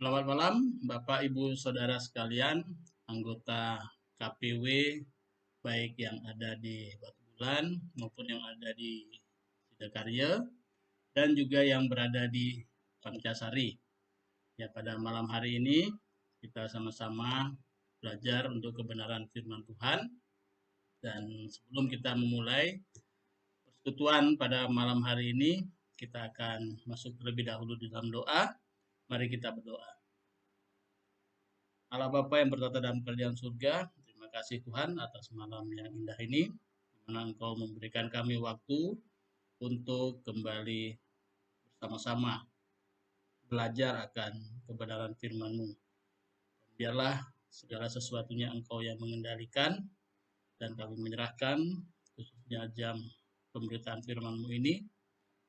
Selamat malam, Bapak, Ibu, Saudara sekalian, anggota KPW, baik yang ada di Batu Bulan maupun yang ada di Sidakarya, dan juga yang berada di Pancasari. Ya, pada malam hari ini kita sama-sama belajar untuk kebenaran firman Tuhan. Dan sebelum kita memulai persekutuan pada malam hari ini, kita akan masuk terlebih dahulu di dalam doa. Mari kita berdoa. Allah Bapa yang bertata dalam kerajaan surga, terima kasih Tuhan atas malam yang indah ini, di mana Engkau memberikan kami waktu untuk kembali bersama-sama belajar akan kebenaran firman-Mu. Biarlah segala sesuatunya Engkau yang mengendalikan, dan kami menyerahkan khususnya jam pemberitaan firman-Mu ini,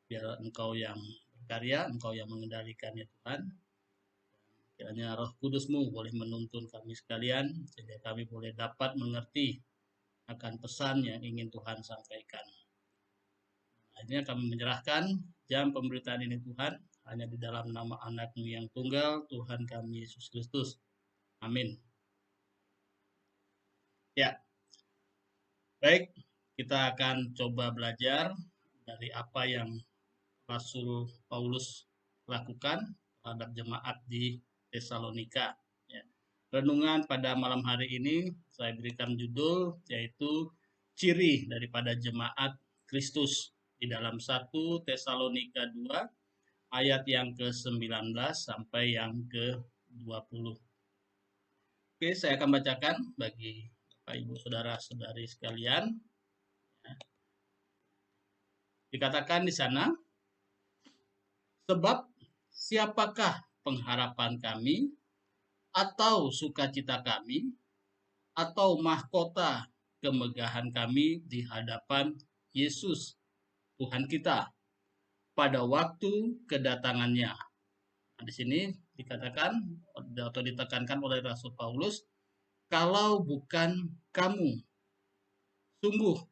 biar Engkau yang berkarya, Engkau yang mengendalikan ya Tuhan. Kiranya Roh Kudus-Mu boleh menuntun kami sekalian, sehingga kami boleh dapat mengerti akan pesan yang ingin Tuhan sampaikan. Akhirnya kami menyerahkan jam pemberitaan ini Tuhan, hanya di dalam nama anak-Mu yang tunggal, Tuhan kami Yesus Kristus. Amin. Ya, baik, kita akan coba belajar dari apa yang Rasul Paulus lakukan terhadap jemaat di Tesalonika. Ya. Renungan pada malam hari ini saya berikan judul yaitu ciri daripada jemaat Kristus di dalam 1 Tesalonika 2 ayat yang ke-19 sampai yang ke-20. Oke, saya akan bacakan bagi Bapak Ibu Saudara-saudari sekalian. Ya. Dikatakan di sana, sebab siapakah pengharapan kami, atau sukacita kami, atau mahkota kemegahan kami di hadapan Yesus, Tuhan kita, pada waktu kedatangannya. Nah, di sini dikatakan atau ditekankan oleh Rasul Paulus, kalau bukan kamu, sungguh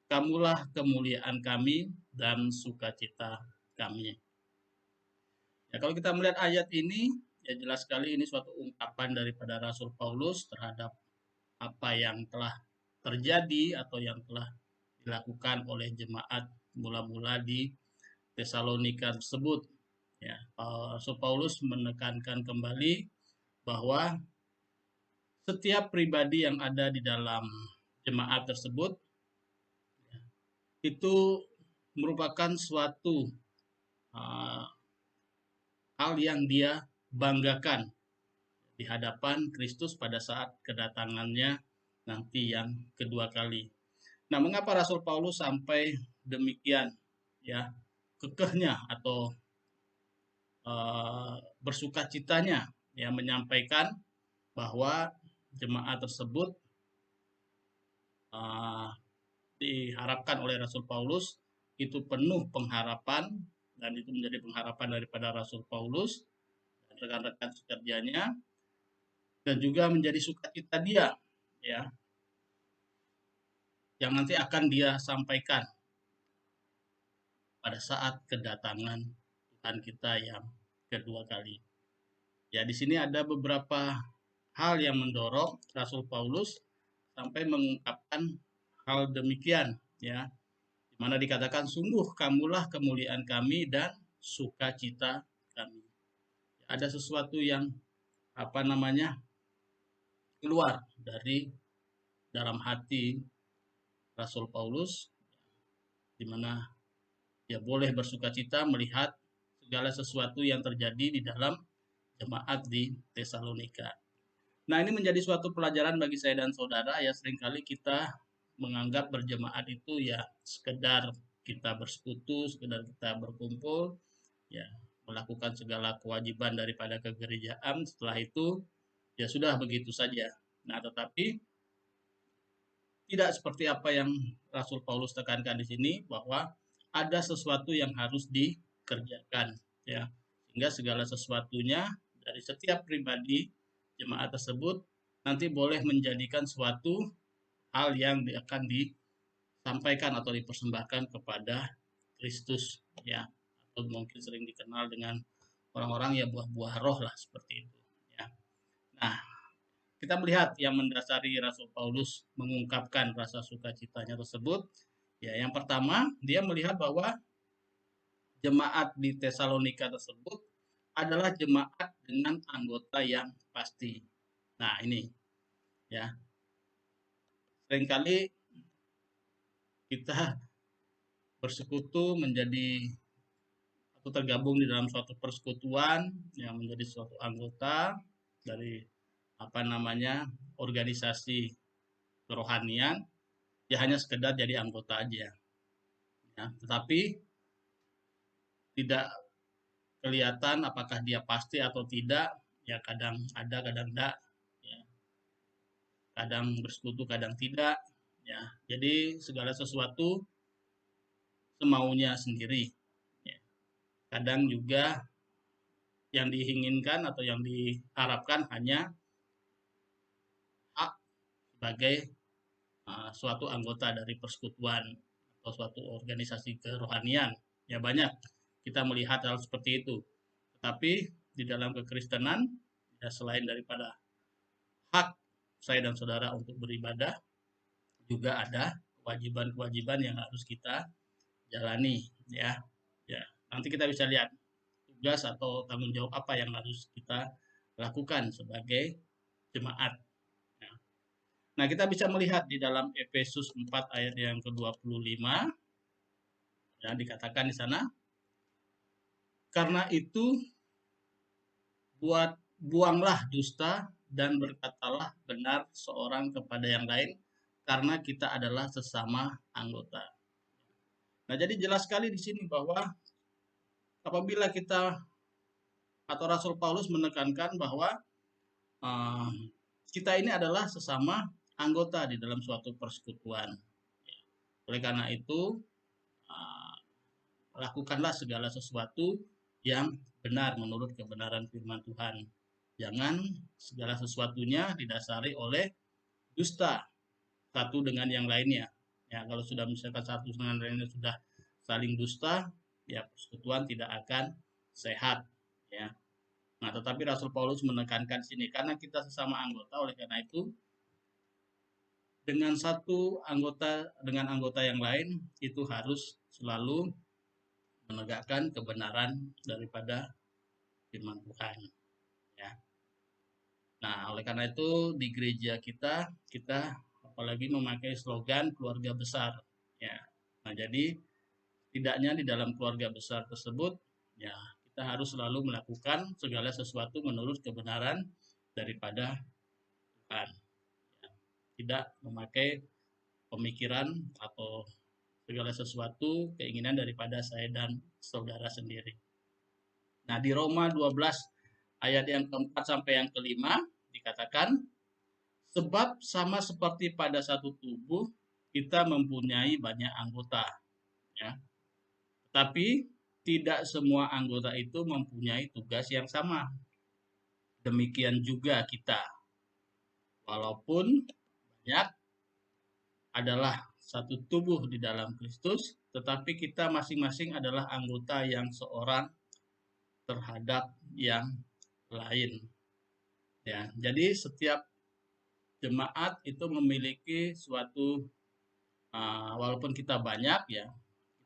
kamulah kemuliaan kami dan sukacita kami. Ya, kalau kita melihat ayat ini, ya jelas sekali ini suatu ungkapan daripada Rasul Paulus terhadap apa yang telah terjadi atau yang telah dilakukan oleh jemaat mula-mula di Tesalonika tersebut. Ya, Rasul Paulus menekankan kembali bahwa setiap pribadi yang ada di dalam jemaat tersebut ya, itu merupakan suatu hal yang dia banggakan di hadapan Kristus pada saat kedatangannya nanti yang kedua kali. Nah, mengapa Rasul Paulus sampai demikian ya kekehnya atau bersukacitanya ya menyampaikan bahwa jemaat tersebut diharapkan oleh Rasul Paulus itu penuh pengharapan, dan itu menjadi pengharapan daripada Rasul Paulus dan rekan-rekan sekerjanya, dan juga menjadi sukacita dia ya yang nanti akan dia sampaikan pada saat kedatangan Tuhan kita yang kedua kali. Ya, di sini ada beberapa hal yang mendorong Rasul Paulus sampai mengungkapkan hal demikian ya, di mana dikatakan sungguh kamulah kemuliaan kami dan sukacita kami. Ada sesuatu yang keluar dari dalam hati Rasul Paulus, di mana dia boleh bersukacita melihat segala sesuatu yang terjadi di dalam jemaat di Tesalonika. Nah, ini menjadi suatu pelajaran bagi saya dan saudara, ya. Seringkali kita menganggap berjemaat itu ya sekedar kita bersekutu, sekedar kita berkumpul, ya, melakukan segala kewajiban daripada kegerejaan. Setelah itu ya sudah begitu saja. Nah, tetapi tidak seperti apa yang Rasul Paulus tekankan di sini, bahwa ada sesuatu yang harus dikerjakan, ya. Sehingga segala sesuatunya dari setiap pribadi jemaat tersebut nanti boleh menjadikan suatu hal yang akan disampaikan atau dipersembahkan kepada Kristus, ya. Atau mungkin sering dikenal dengan orang-orang ya buah-buah roh lah, seperti itu, ya. Nah, kita melihat yang mendasari Rasul Paulus mengungkapkan rasa sukacitanya tersebut, ya, yang pertama dia melihat bahwa jemaat di Tesalonika tersebut adalah jemaat dengan anggota yang pasti. Nah, ini ya, seringkali kita bersekutu menjadi atau tergabung di dalam suatu persekutuan yang menjadi suatu anggota dari organisasi kerohanian, ya hanya sekedar jadi anggota aja, ya. Tetapi tidak kelihatan apakah dia pasti atau tidak, ya, kadang ada kadang tidak, ya. Kadang bersekutu kadang tidak, ya. Jadi segala sesuatu semaunya sendiri, ya. Kadang juga yang diinginkan atau yang diharapkan hanya hak sebagai suatu anggota dari persekutuan atau suatu organisasi kerohanian. Ya, banyak kita melihat hal seperti itu. Tetapi di dalam kekristenan, ya, selain daripada hak saya dan saudara untuk beribadah, juga ada kewajiban-kewajiban yang harus kita jalani, ya. Ya, nanti kita bisa lihat tugas atau tanggung jawab apa yang harus kita lakukan sebagai jemaat. Nah, kita bisa melihat di dalam Efesus 4 ayat yang ke-25, ya, dikatakan di sana, karena itu buanglah dusta dan berkatalah benar seorang kepada yang lain, karena kita adalah sesama anggota. Nah, jadi jelas sekali di sini bahwa apabila kita atau Rasul Paulus menekankan bahwa kita ini adalah sesama anggota di dalam suatu persekutuan. Oleh karena itu, lakukanlah segala sesuatu yang benar menurut kebenaran firman Tuhan. Jangan segala sesuatunya didasari oleh dusta satu dengan yang lainnya. Ya, kalau sudah misalkan satu dengan lainnya sudah saling dusta, ya persekutuan tidak akan sehat, ya. Nah, tetapi Rasul Paulus menekankan sini karena kita sesama anggota, oleh karena itu dengan satu anggota dengan anggota yang lain itu harus selalu menegakkan kebenaran daripada firman Tuhan, ya. Nah, oleh karena itu di gereja kita apalagi memakai slogan keluarga besar, ya. Nah, jadi tidaknya di dalam keluarga besar tersebut, ya, kita harus selalu melakukan segala sesuatu menurut kebenaran daripada Tuhan, ya. Tidak memakai pemikiran atau segala sesuatu keinginan daripada saya dan saudara sendiri. Nah, di Roma 12 ayat yang keempat sampai yang kelima dikatakan, sebab sama seperti pada satu tubuh kita mempunyai banyak anggota, ya. Tetapi tidak semua anggota itu mempunyai tugas yang sama. Demikian juga kita. Walaupun banyak adalah satu tubuh di dalam Kristus, tetapi kita masing-masing adalah anggota yang seorang terhadap yang lain. Ya, jadi setiap jemaat itu memiliki suatu walaupun kita banyak ya,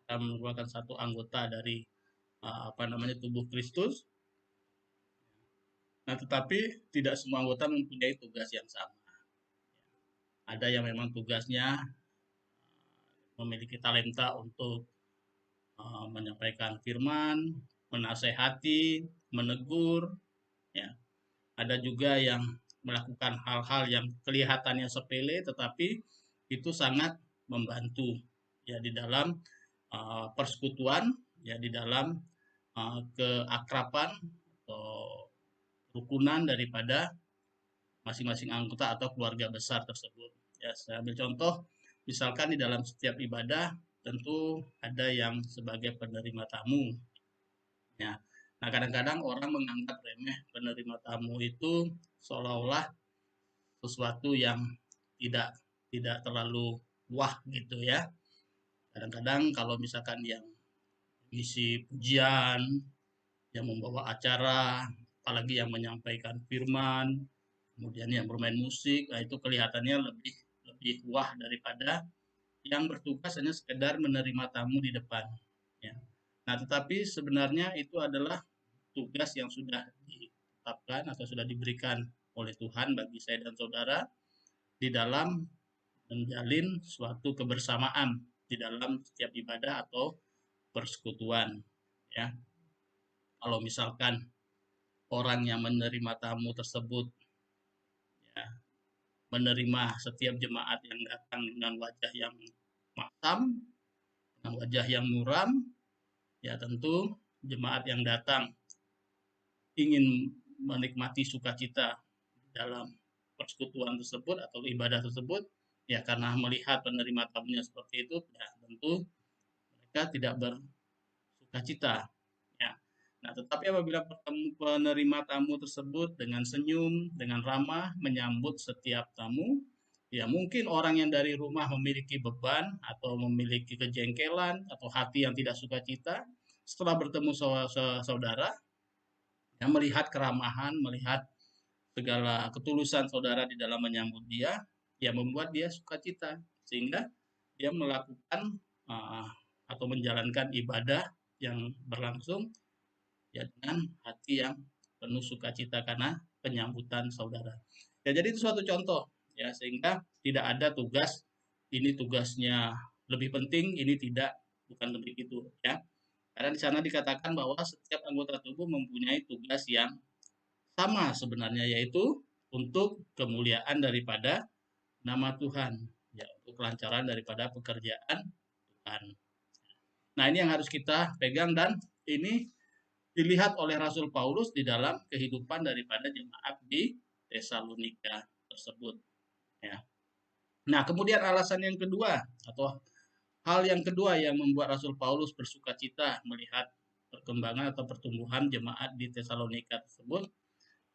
kita merupakan satu anggota dari tubuh Kristus. Nah, tetapi tidak semua anggota mempunyai tugas yang sama. Ada yang memang tugasnya memiliki talenta untuk menyampaikan firman, menasehati, menegur, ya. Ada juga yang melakukan hal-hal yang kelihatannya sepele tetapi itu sangat membantu ya di dalam persekutuan, ya di dalam keakraban atau rukunan daripada masing-masing anggota atau keluarga besar tersebut. Ya, saya ambil contoh, misalkan di dalam setiap ibadah tentu ada yang sebagai penerima tamu. Ya, nah kadang-kadang orang menganggap remeh penerima tamu itu seolah-olah sesuatu yang tidak tidak terlalu wah gitu ya. Kadang-kadang kalau misalkan yang mengisi pujian, yang membawa acara, apalagi yang menyampaikan firman, kemudian yang bermain musik, nah itu kelihatannya lebih lebih wah daripada yang bertugas hanya sekedar menerima tamu di depan. Ya. Nah, tetapi sebenarnya itu adalah tugas yang sudah ditetapkan atau sudah diberikan oleh Tuhan bagi saya dan saudara di dalam menjalin suatu kebersamaan di dalam setiap ibadah atau persekutuan. Ya, kalau misalkan orang yang menerima tamu tersebut ya, menerima setiap jemaat yang datang dengan wajah yang masam, dengan wajah yang muram, ya tentu jemaat yang datang ingin menikmati sukacita dalam persekutuan tersebut atau ibadah tersebut, ya karena melihat penerima tamunya seperti itu, ya tentu mereka tidak bersukacita. Ya. Nah, tetapi apabila penerima tamu tersebut dengan senyum, dengan ramah menyambut setiap tamu, ya mungkin orang yang dari rumah memiliki beban atau memiliki kejengkelan atau hati yang tidak sukacita, setelah bertemu saudara, yang melihat keramahan, melihat segala ketulusan saudara di dalam menyambut dia, ya membuat dia sukacita sehingga dia melakukan uh, atau menjalankan ibadah yang berlangsung ya dengan hati yang penuh sukacita karena penyambutan saudara. Ya jadi itu suatu contoh ya sehingga tidak ada tugas ini tugasnya lebih penting, ini tidak, bukan lebih itu ya. Karena di sana dikatakan bahwa setiap anggota tubuh mempunyai tugas yang sama sebenarnya yaitu untuk kemuliaan daripada nama Tuhan, ya untuk kelancaran daripada pekerjaan Tuhan. Nah, ini yang harus kita pegang dan ini dilihat oleh Rasul Paulus di dalam kehidupan daripada jemaat di Tesalonika tersebut, ya. Nah, kemudian alasan yang kedua atau hal yang kedua yang membuat Rasul Paulus bersukacita melihat perkembangan atau pertumbuhan jemaat di Tesalonika tersebut,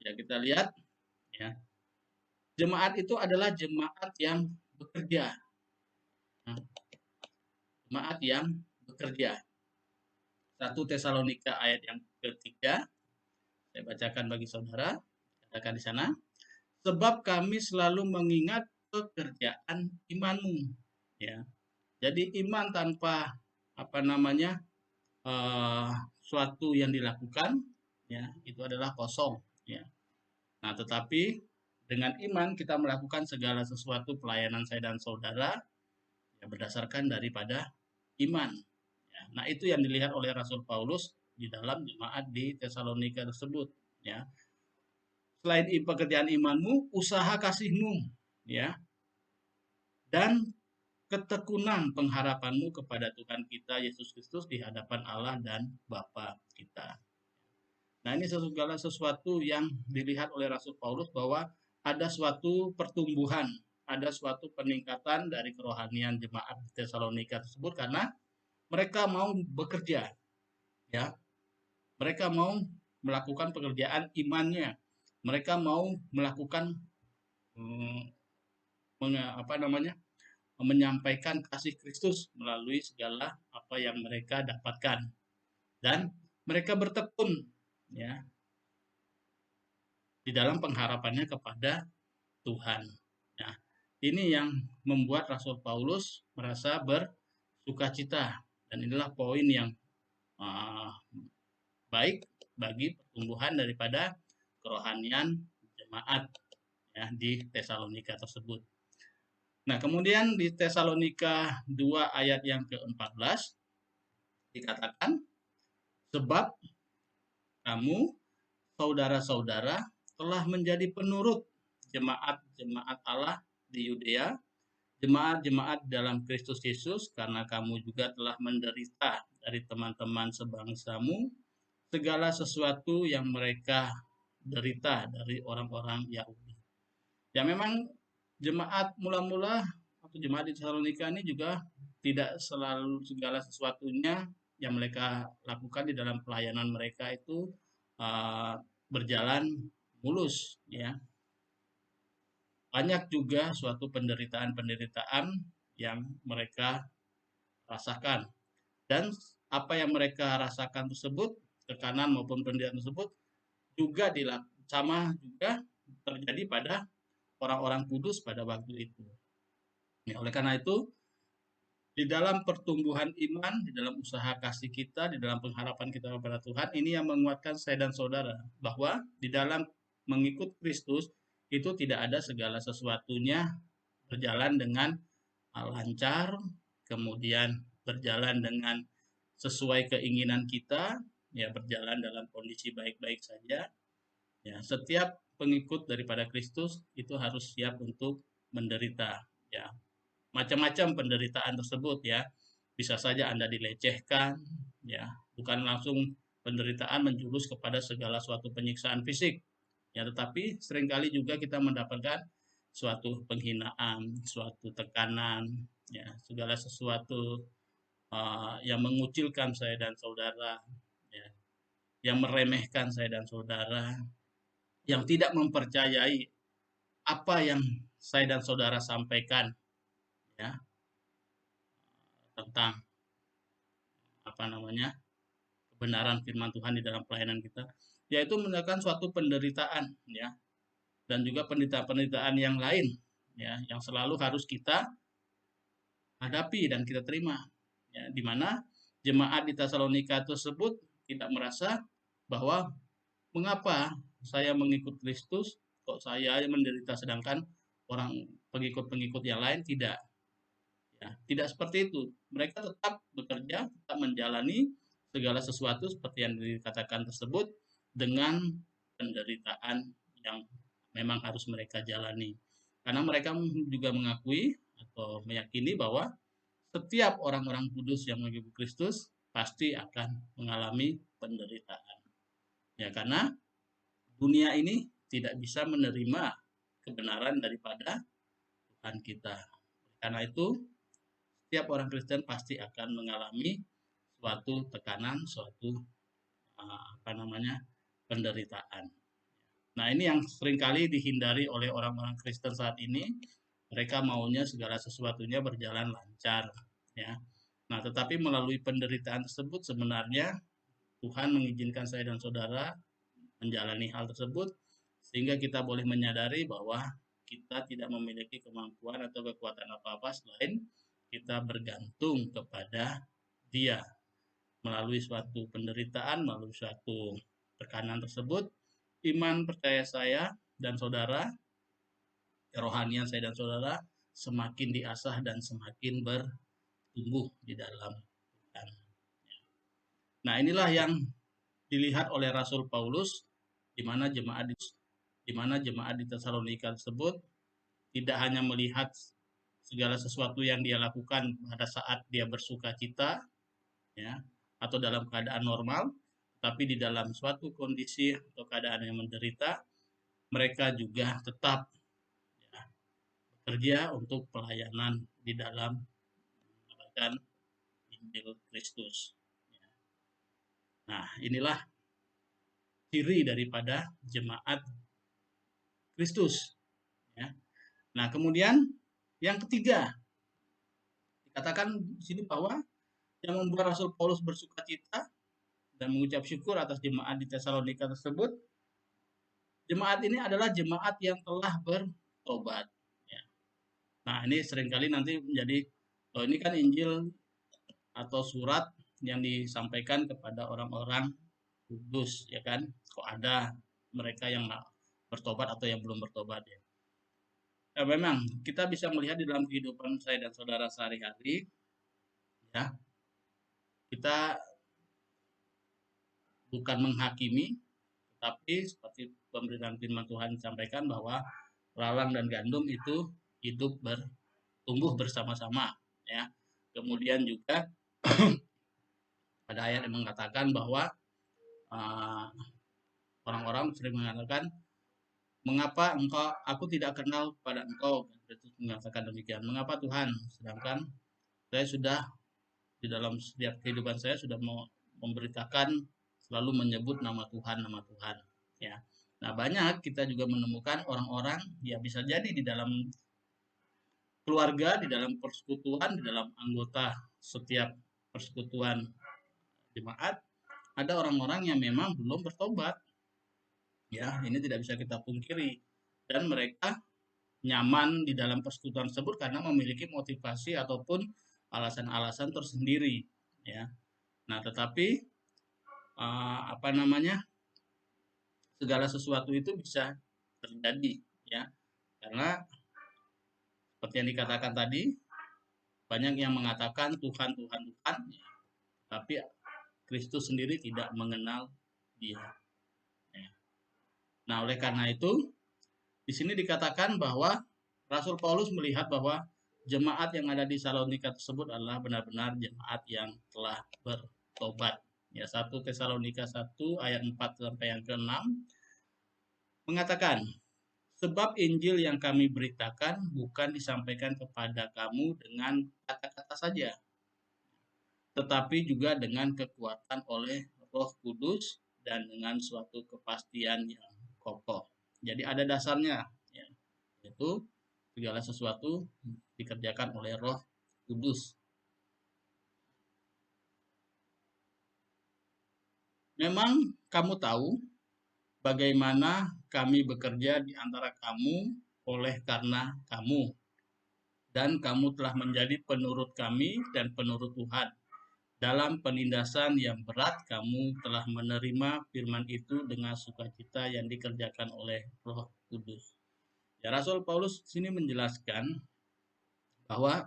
ya kita lihat ya. Jemaat itu adalah jemaat yang bekerja. Nah, jemaat yang bekerja. 1 Tesalonika ayat yang ketiga, saya bacakan bagi saudara, katakan di sana, sebab kami selalu mengingat pekerjaan imanmu. Ya, jadi iman tanpa uh, suatu yang dilakukan, ya itu adalah kosong. Ya. Nah, tetapi dengan iman kita melakukan segala sesuatu pelayanan saya dan saudara ya, berdasarkan daripada iman. Ya, nah, itu yang dilihat oleh Rasul Paulus di dalam jemaat di Tesalonika tersebut. Ya, selain pekerjaan imanmu, usaha kasihmu, ya, dan ketekunan pengharapanmu kepada Tuhan kita Yesus Kristus di hadapan Allah dan Bapa kita. Nah, ini segala sesuatu yang dilihat oleh Rasul Paulus bahwa ada suatu pertumbuhan, ada suatu peningkatan dari kerohanian jemaat Tesalonika tersebut karena mereka mau bekerja, ya. Mereka mau melakukan pekerjaan imannya. Mereka mau melakukan hmm, menyampaikan kasih Kristus melalui segala apa yang mereka dapatkan dan mereka bertekun ya di dalam pengharapannya kepada Tuhan. Nah, Ini yang membuat Rasul Paulus merasa bersukacita, dan inilah poin yang uh, baik bagi pertumbuhan daripada kerohanian jemaat ya di Tesalonika tersebut. Nah, kemudian di Tesalonika 2 ayat yang ke-14 dikatakan, sebab kamu saudara-saudara telah menjadi penurut jemaat-jemaat Allah di Yudea, jemaat-jemaat dalam Kristus Yesus, karena kamu juga telah menderita dari teman-teman sebangsamu segala sesuatu yang mereka derita dari orang-orang Yahudi. Ya, memang jemaat mula-mula atau jemaat di Tesalonika ini juga tidak selalu segala sesuatunya yang mereka lakukan di dalam pelayanan mereka itu berjalan mulus, ya. Banyak juga suatu penderitaan-penderitaan yang mereka rasakan, dan apa yang mereka rasakan tersebut, tekanan maupun penderitaan tersebut juga sama juga terjadi pada orang-orang kudus pada waktu itu. Ya, oleh karena itu, di dalam pertumbuhan iman, di dalam usaha kasih kita, di dalam pengharapan kita kepada Tuhan, ini yang menguatkan saya dan saudara, bahwa di dalam mengikut Kristus itu tidak ada segala sesuatunya berjalan dengan lancar, kemudian berjalan dengan sesuai keinginan kita, ya, berjalan dalam kondisi baik-baik saja. Ya, setiap pengikut daripada Kristus itu harus siap untuk menderita, ya. Macam-macam penderitaan tersebut, ya. Bisa saja Anda dilecehkan, ya, bukan langsung penderitaan menjurus kepada segala suatu penyiksaan fisik, ya, tetapi seringkali juga kita mendapatkan suatu penghinaan, suatu tekanan, ya, segala sesuatu yang mengucilkan saya dan saudara, ya, yang meremehkan saya dan saudara, yang tidak mempercayai apa yang saya dan saudara sampaikan, ya, tentang apa namanya kebenaran firman Tuhan di dalam pelayanan kita, yaitu merupakan suatu penderitaan, ya, dan juga penderitaan-penderitaan yang lain, ya, yang selalu harus kita hadapi dan kita terima, ya, di mana jemaat di Tesalonika tersebut tidak merasa bahwa mengapa saya mengikut Kristus kok saya menderita sedangkan orang pengikut-pengikut yang lain tidak. Ya, tidak seperti itu. Mereka tetap bekerja, tetap menjalani segala sesuatu seperti yang dikatakan tersebut dengan penderitaan yang memang harus mereka jalani. Karena mereka juga mengakui atau meyakini bahwa setiap orang-orang kudus yang mengikuti Kristus pasti akan mengalami penderitaan. Ya, karena dunia ini tidak bisa menerima kebenaran daripada Tuhan kita. Karena itu, setiap orang Kristen pasti akan mengalami suatu tekanan, suatu penderitaan. Nah, ini yang seringkali dihindari oleh orang-orang Kristen saat ini. Mereka maunya segala sesuatunya berjalan lancar, ya. Nah, tetapi melalui penderitaan tersebut sebenarnya Tuhan mengizinkan saya dan saudara menjalani hal tersebut sehingga kita boleh menyadari bahwa kita tidak memiliki kemampuan atau kekuatan apa-apa selain kita bergantung kepada Dia. Melalui suatu penderitaan, melalui suatu tekanan tersebut, iman percaya saya dan saudara, kerohanian saya dan saudara semakin diasah dan semakin bertumbuh di dalam Tuhan. Nah, inilah yang dilihat oleh Rasul Paulus di mana jemaat di Tesalonika tersebut tidak hanya melihat segala sesuatu yang dia lakukan pada saat dia bersuka cita, ya, atau dalam keadaan normal, tapi di dalam suatu kondisi atau keadaan yang menderita, mereka juga tetap, ya, bekerja untuk pelayanan di dalam mengabarkan Injil Kristus. Nah, inilah ciri daripada jemaat Kristus, ya. Nah, kemudian yang ketiga dikatakan di sini bahwa yang membuat Rasul Paulus bersuka cita dan mengucap syukur atas jemaat di Tesalonika tersebut, jemaat ini adalah jemaat yang telah bertobat, ya. Nah, ini seringkali nanti menjadi, oh ini kan Injil atau surat yang disampaikan kepada orang-orang kudus, ya kan? Kok ada mereka yang bertobat atau yang belum bertobat ya? Ya memang kita bisa melihat di dalam kehidupan saya dan saudara sehari-hari, ya kita bukan menghakimi, tapi seperti pemberitaan firman Tuhan disampaikan bahwa lalang dan gandum itu hidup bertumbuh bersama-sama, ya. Kemudian juga pada ayat yang mengatakan bahwa uh, orang-orang sering mengatakan, mengapa aku tidak kenal pada engkau, Yesus mengatakan demikian. Mengapa Tuhan, sedangkan saya sudah di dalam setiap kehidupan saya sudah memberitakan, selalu menyebut nama Tuhan, ya. Nah, banyak kita juga menemukan orang-orang, ya bisa jadi di dalam keluarga, di dalam persekutuan, di dalam anggota setiap persekutuan jemaat, ada orang-orang yang memang belum bertobat. Ya, ini tidak bisa kita pungkiri. Dan mereka nyaman di dalam persekutuan tersebut karena memiliki motivasi ataupun alasan-alasan tersendiri, ya. Nah, tetapi segala sesuatu itu bisa terjadi, ya. Karena seperti yang dikatakan tadi, banyak yang mengatakan Tuhan, Tuhan, Tuhan, tapi Kristus sendiri tidak mengenal dia. Nah, oleh karena itu, di sini dikatakan bahwa Rasul Paulus melihat bahwa jemaat yang ada di Salonika tersebut adalah benar-benar jemaat yang telah bertobat. Ya, 1 Tesalonika 1 ayat 4 sampai yang ke-6 mengatakan, sebab Injil yang kami beritakan bukan disampaikan kepada kamu dengan kata-kata saja, tetapi juga dengan kekuatan oleh Roh Kudus dan dengan suatu kepastian yang kokoh. Jadi ada dasarnya, ya, yaitu segala sesuatu dikerjakan oleh Roh Kudus. Memang kamu tahu bagaimana kami bekerja di antara kamu oleh karena kamu, dan kamu telah menjadi penurut kami dan penurut Tuhan. Dalam penindasan yang berat, kamu telah menerima firman itu dengan sukacita yang dikerjakan oleh Roh Kudus. Ya, Rasul Paulus sini menjelaskan bahwa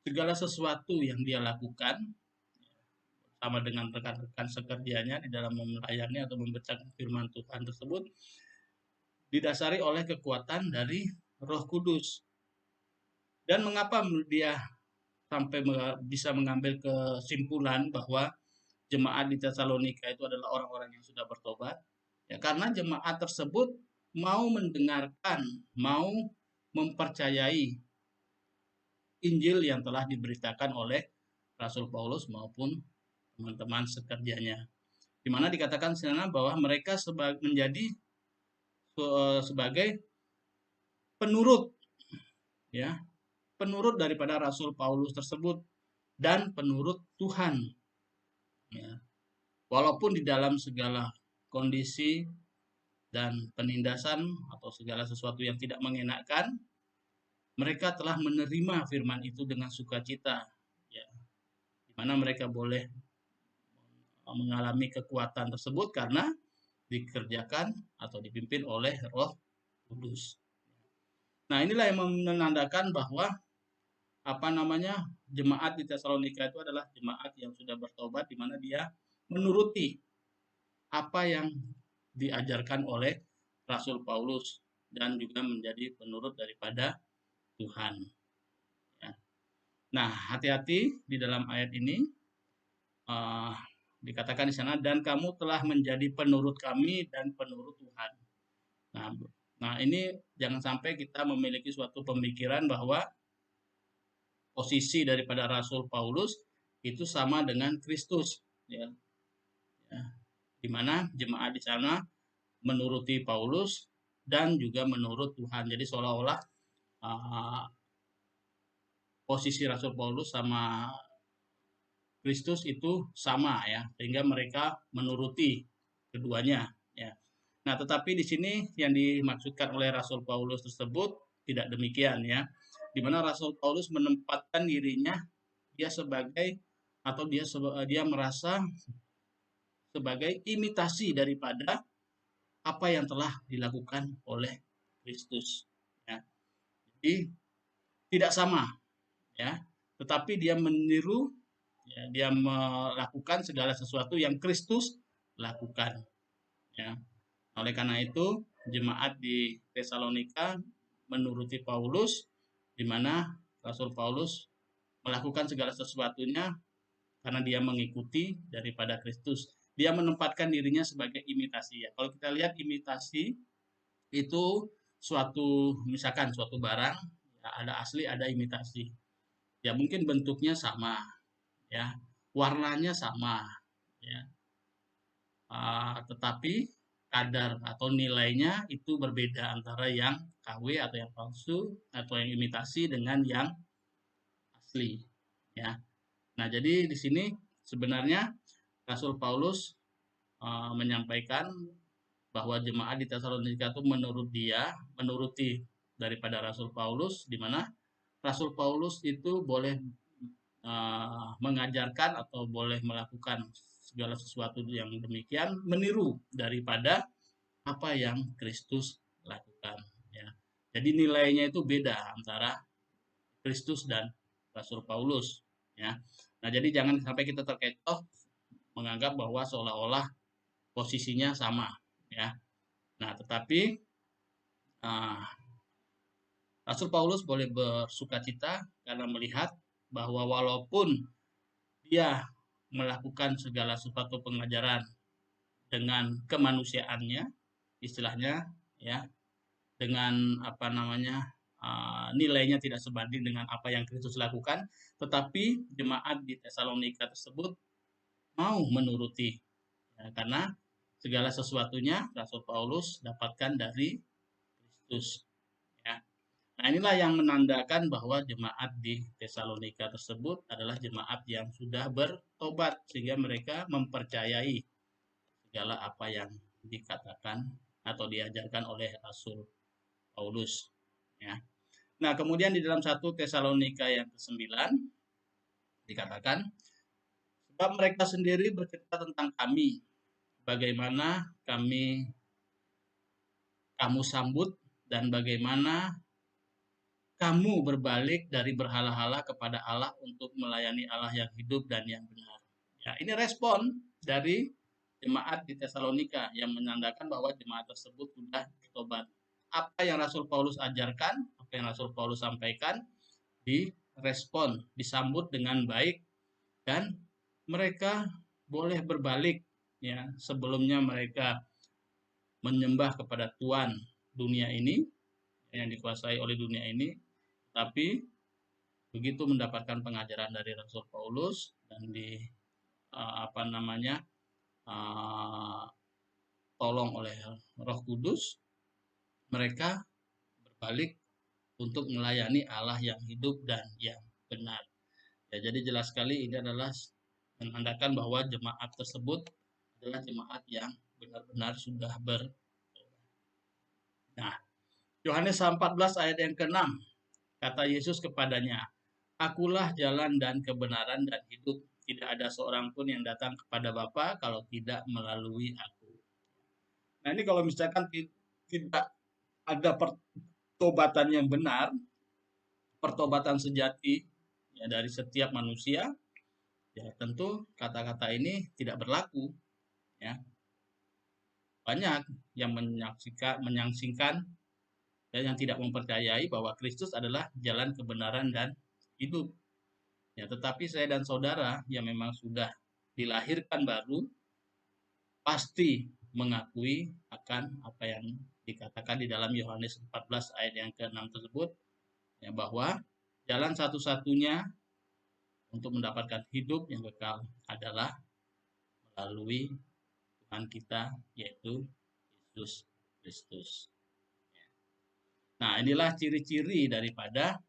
segala sesuatu yang dia lakukan sama dengan rekan-rekan sekerjanya di dalam melayani atau membacakan firman Tuhan tersebut didasari oleh kekuatan dari Roh Kudus. Dan mengapa dia sampai bisa mengambil kesimpulan bahwa jemaat di Tesalonika itu adalah orang-orang yang sudah bertobat? Ya, karena jemaat tersebut mau mendengarkan, mau mempercayai Injil yang telah diberitakan oleh Rasul Paulus maupun teman-teman sekerjanya. Di mana dikatakan sana bahwa mereka menjadi sebagai penurut, ya, penurut daripada Rasul Paulus tersebut dan penurut Tuhan, ya. Walaupun di dalam segala kondisi dan penindasan atau segala sesuatu yang tidak mengenakan, mereka telah menerima firman itu dengan sukacita, ya, di mana mereka boleh mengalami kekuatan tersebut karena dikerjakan atau dipimpin oleh Roh Kudus. Nah, inilah yang menandakan bahwa jemaat di Tesalonika itu adalah jemaat yang sudah bertobat, di mana dia menuruti apa yang diajarkan oleh Rasul Paulus dan juga menjadi penurut daripada Tuhan. Ya. Nah, hati-hati di dalam ayat ini dikatakan di sana, dan kamu telah menjadi penurut kami dan penurut Tuhan. Nah, ini jangan sampai kita memiliki suatu pemikiran bahwa posisi daripada Rasul Paulus itu sama dengan Kristus, ya. Di mana jemaat di sana menuruti Paulus dan juga menurut Tuhan. Jadi seolah-olah posisi Rasul Paulus sama Kristus itu sama, ya, sehingga mereka menuruti keduanya, ya. Nah, tetapi di sini yang dimaksudkan oleh Rasul Paulus tersebut tidak demikian ya. Di mana Rasul Paulus menempatkan dirinya dia sebagai atau dia merasa sebagai imitasi daripada apa yang telah dilakukan oleh Kristus. Ya. Jadi tidak sama, ya, tetapi dia meniru, ya, dia melakukan segala sesuatu yang Kristus lakukan. Ya. Oleh karena itu, jemaat di Tesalonika menuruti Paulus, di mana Rasul Paulus melakukan segala sesuatunya karena dia mengikuti daripada Kristus. Dia menempatkan dirinya sebagai imitasi. Ya. Kalau kita lihat imitasi itu misalkan suatu barang, ya, ada asli, ada imitasi. Ya mungkin bentuknya sama, ya, warnanya sama, ya, tetapi kadar atau nilainya itu berbeda antara yang KW atau yang palsu atau yang imitasi dengan yang asli, ya. Nah, jadi di sini sebenarnya Rasul Paulus menyampaikan bahwa jemaat di Tesalonika itu menuruti daripada Rasul Paulus, di mana Rasul Paulus itu boleh mengajarkan atau boleh melakukan segala sesuatu yang demikian, meniru daripada apa yang Kristus lakukan. Ya. Jadi nilainya itu beda antara Kristus dan Rasul Paulus. Ya. Nah, jadi jangan sampai kita terkecoh menganggap bahwa seolah-olah posisinya sama. Ya. Nah, tetapi Rasul Paulus boleh bersukacita karena melihat bahwa walaupun dia melakukan segala sesuatu pengajaran dengan kemanusiaannya, istilahnya, ya, dengan apa namanya, nilainya tidak sebanding dengan apa yang Kristus lakukan, tetapi jemaat di Tesalonika tersebut mau menuruti, ya, karena segala sesuatunya Rasul Paulus dapatkan dari Kristus. Ya. Nah, inilah yang menandakan bahwa jemaat di Tesalonika tersebut adalah jemaat yang sudah bertobat sehingga mereka mempercayai segala apa yang dikatakan atau diajarkan oleh Rasul Paulus. Ya. Nah, kemudian di dalam 1 Tesalonika yang ke-9 dikatakan, sebab mereka sendiri bercerita tentang kami, bagaimana kamu sambut dan bagaimana kamu berbalik dari berhala-hala kepada Allah untuk melayani Allah yang hidup dan yang benar. Ya, ini respon dari jemaat di Tesalonika yang menandakan bahwa jemaat tersebut sudah bertobat. Apa yang Rasul Paulus ajarkan, apa yang Rasul Paulus sampaikan, direspon, disambut dengan baik, dan mereka boleh berbalik. Ya, sebelumnya mereka menyembah kepada Tuhan dunia ini, yang dikuasai oleh dunia ini, tapi begitu mendapatkan pengajaran dari Rasul Paulus dan tolong oleh Roh Kudus, mereka berbalik untuk melayani Allah yang hidup dan yang benar. Ya, jadi jelas sekali ini adalah menandakan bahwa jemaat tersebut adalah jemaat yang benar-benar sudah Nah, Yohanes 14 ayat yang ke-6, kata Yesus kepadanya, Akulah jalan dan kebenaran dan hidup. Tidak ada seorang pun yang datang kepada Bapa kalau tidak melalui aku. Nah, ini kalau misalkan tidak ada pertobatan yang benar, pertobatan sejati, ya, dari setiap manusia, ya tentu kata-kata ini tidak berlaku. Ya. Banyak yang menyangsingkan dan yang tidak mempercayai bahwa Kristus adalah jalan kebenaran dan hidup. Ya, tetapi saya dan saudara yang memang sudah dilahirkan baru pasti mengakui akan apa yang dikatakan di dalam Yohanes 14 ayat yang ke-6 tersebut, ya, bahwa jalan satu-satunya untuk mendapatkan hidup yang kekal adalah melalui Tuhan kita, yaitu Yesus Kristus. Nah, inilah ciri-ciri daripada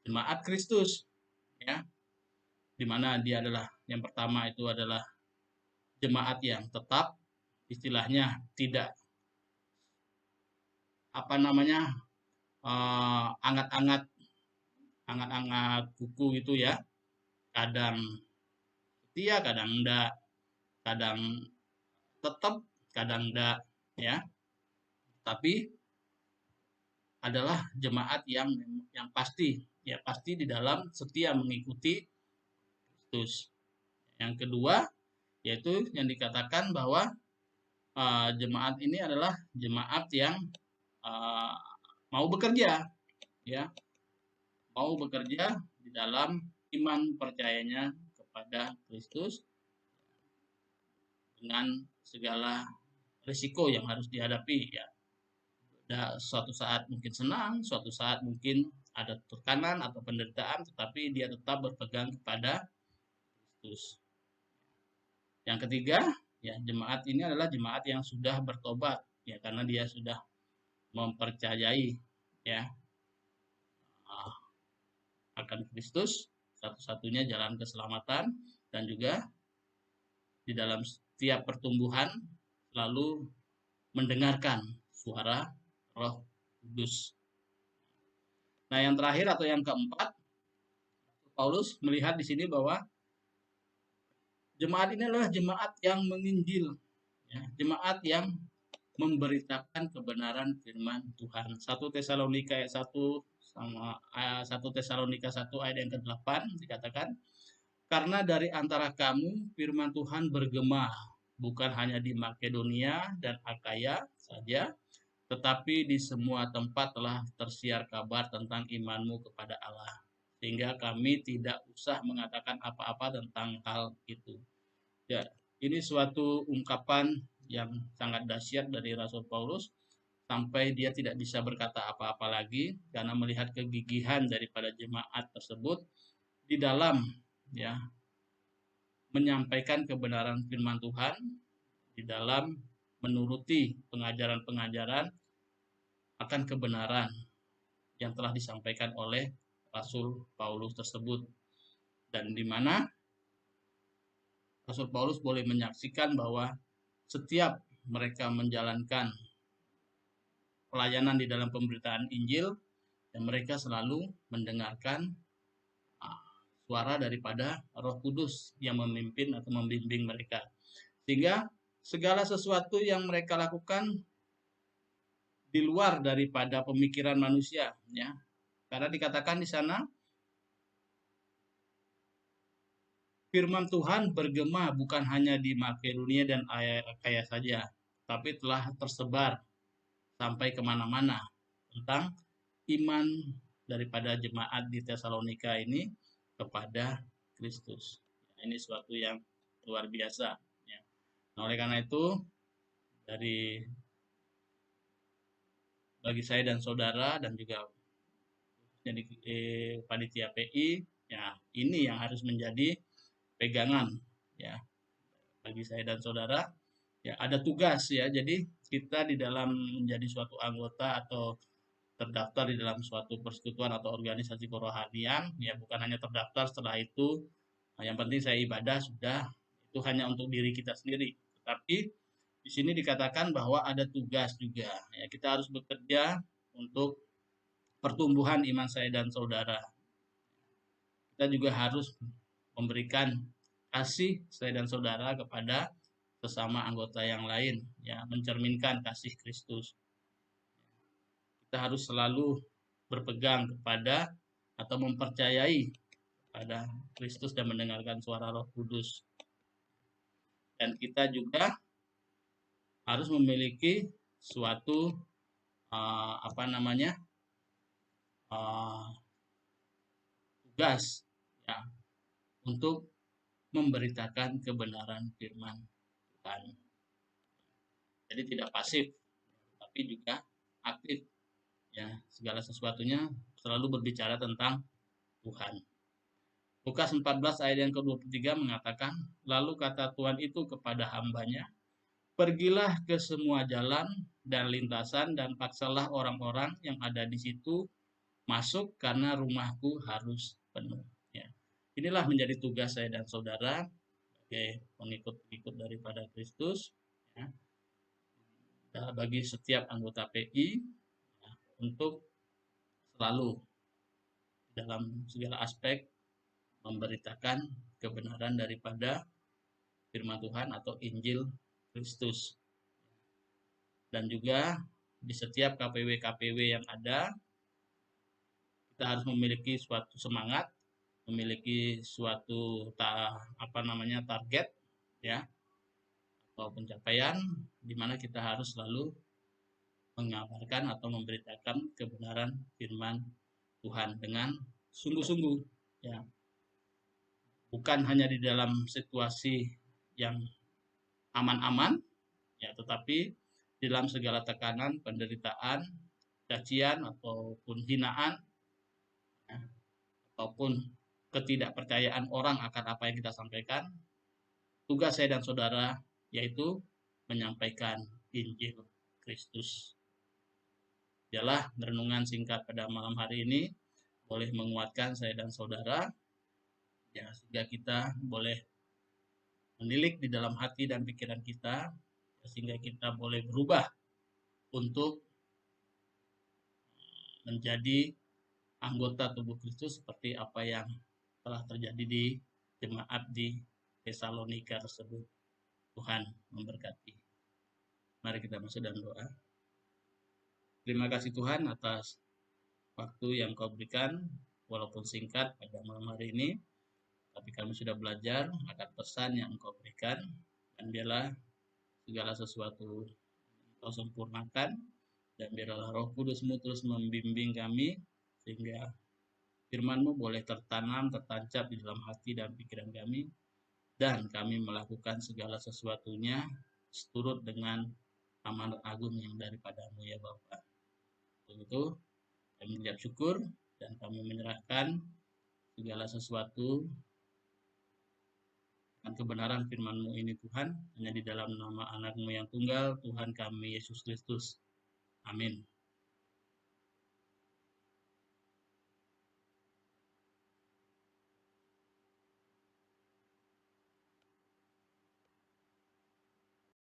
jemaat Kristus, ya, di mana dia adalah yang pertama itu adalah jemaat yang tetap, istilahnya tidak angat-angat kuku itu ya, kadang setia, kadang enggak, kadang tetap, kadang enggak, ya. Tapi adalah jemaat yang pasti, ya pasti di dalam setia mengikuti Kristus. Yang kedua, yaitu yang dikatakan bahwa jemaat ini adalah jemaat yang uh, mau bekerja, ya, mau bekerja di dalam iman percayanya kepada Kristus dengan segala risiko yang harus dihadapi, ya. Suatu saat mungkin senang, suatu saat mungkin ada tekanan atau penderitaan, tetapi dia tetap berpegang kepada Kristus. Yang ketiga, ya jemaat ini adalah jemaat yang sudah bertobat, ya karena dia sudah mempercayai, ya, akan Kristus, satu-satunya jalan keselamatan, dan juga di dalam setiap pertumbuhan lalu mendengarkan suara Roh Kudus. Nah, yang terakhir atau yang keempat, Paulus melihat di sini bahwa jemaat ini adalah jemaat yang menginjil, ya, jemaat yang memberitakan kebenaran firman Tuhan. 1 Tesalonika ayat 1 sama 1 Tesalonika 1 ayat yang ke-8 dikatakan, karena dari antara kamu firman Tuhan bergema, bukan hanya di Makedonia dan Akaya saja, tetapi di semua tempat telah tersiar kabar tentang imanmu kepada Allah. Sehingga kami tidak usah mengatakan apa-apa tentang hal itu. Ya, ini suatu ungkapan yang sangat dahsyat dari Rasul Paulus, sampai dia tidak bisa berkata apa-apa lagi karena melihat kegigihan daripada jemaat tersebut di dalam, ya, menyampaikan kebenaran firman Tuhan, di dalam menuruti pengajaran-pengajaran akan kebenaran yang telah disampaikan oleh Rasul Paulus tersebut, dan di mana Rasul Paulus boleh menyaksikan bahwa setiap mereka menjalankan pelayanan di dalam pemberitaan Injil, dan mereka selalu mendengarkan suara daripada Roh Kudus yang memimpin atau membimbing mereka. Sehingga segala sesuatu yang mereka lakukan di luar daripada pemikiran manusia, ya. Karena dikatakan di sana firman Tuhan bergema bukan hanya di Makedonia dan Akaya saja, tapi telah tersebar sampai kemana-mana tentang iman daripada jemaat di Tesalonika ini kepada Kristus. Ini suatu yang luar biasa, ya. Nah, oleh karena itu, bagi saya dan saudara dan juga jadi panitia PI, ya ini yang harus menjadi pegangan, ya, bagi saya dan saudara. Ya, ada tugas, ya. Jadi kita di dalam menjadi suatu anggota atau terdaftar di dalam suatu persekutuan atau organisasi kerohanian, ya bukan hanya terdaftar setelah itu yang penting saya ibadah sudah, itu hanya untuk diri kita sendiri. Tapi di sini dikatakan bahwa ada tugas juga, ya kita harus bekerja untuk pertumbuhan iman saya dan saudara. Kita juga harus memberikan kasih saya dan saudara kepada sesama anggota yang lain, ya mencerminkan kasih Kristus. Kita harus selalu berpegang kepada atau mempercayai pada Kristus dan mendengarkan suara Roh Kudus. Dan kita juga harus memiliki suatu tugas, ya, untuk memberitakan kebenaran firman Tuhan. Jadi tidak pasif, tapi juga aktif, ya segala sesuatunya selalu berbicara tentang Tuhan. Lukas 14 ayat yang ke-23 mengatakan, lalu kata Tuhan itu kepada hambanya, pergilah ke semua jalan dan lintasan dan paksalah orang-orang yang ada di situ masuk karena rumahku harus penuh. Ya. Inilah menjadi tugas saya dan saudara sebagai pengikut-pengikut daripada Kristus, ya, bagi setiap anggota PI, ya, untuk selalu dalam segala aspek memberitakan kebenaran daripada firman Tuhan atau Injil Kristus. Dan juga di setiap KPW-KPW yang ada, kita harus memiliki suatu semangat, memiliki suatu target ya atau pencapaian di mana kita harus selalu mengabarkan atau memberitakan kebenaran firman Tuhan dengan sungguh-sungguh ya. Bukan hanya di dalam situasi yang aman-aman ya, tetapi dalam segala tekanan, penderitaan, cacian ataupun hinaan ya, ataupun ketidakpercayaan orang akan apa yang kita sampaikan, tugas saya dan saudara yaitu menyampaikan Injil Kristus. Ialah renungan singkat pada malam hari ini boleh menguatkan saya dan saudara ya, sehingga kita boleh menilik di dalam hati dan pikiran kita ya, sehingga kita boleh berubah untuk menjadi anggota tubuh Kristus seperti apa yang telah terjadi di jemaat di Tesalonika tersebut. Tuhan memberkati. Mari kita masuk dalam doa. Terima kasih Tuhan atas waktu yang Kau berikan, walaupun singkat pada malam hari ini, tapi kami sudah belajar akan pesan yang Engkau berikan, dan biarlah segala sesuatu Kau sempurnakan, dan biarlah Roh Kudus-Mu terus membimbing kami, sehingga firman-Mu boleh tertanam, tertancap di dalam hati dan pikiran kami, dan kami melakukan segala sesuatunya seturut dengan amanat agung yang daripada-Mu ya Bapa. Untuk itu kami mengucap syukur dan kami menyerahkan segala sesuatu dan kebenaran firman-Mu ini Tuhan, hanya di dalam nama anak-Mu yang tunggal, Tuhan kami Yesus Kristus. Amin.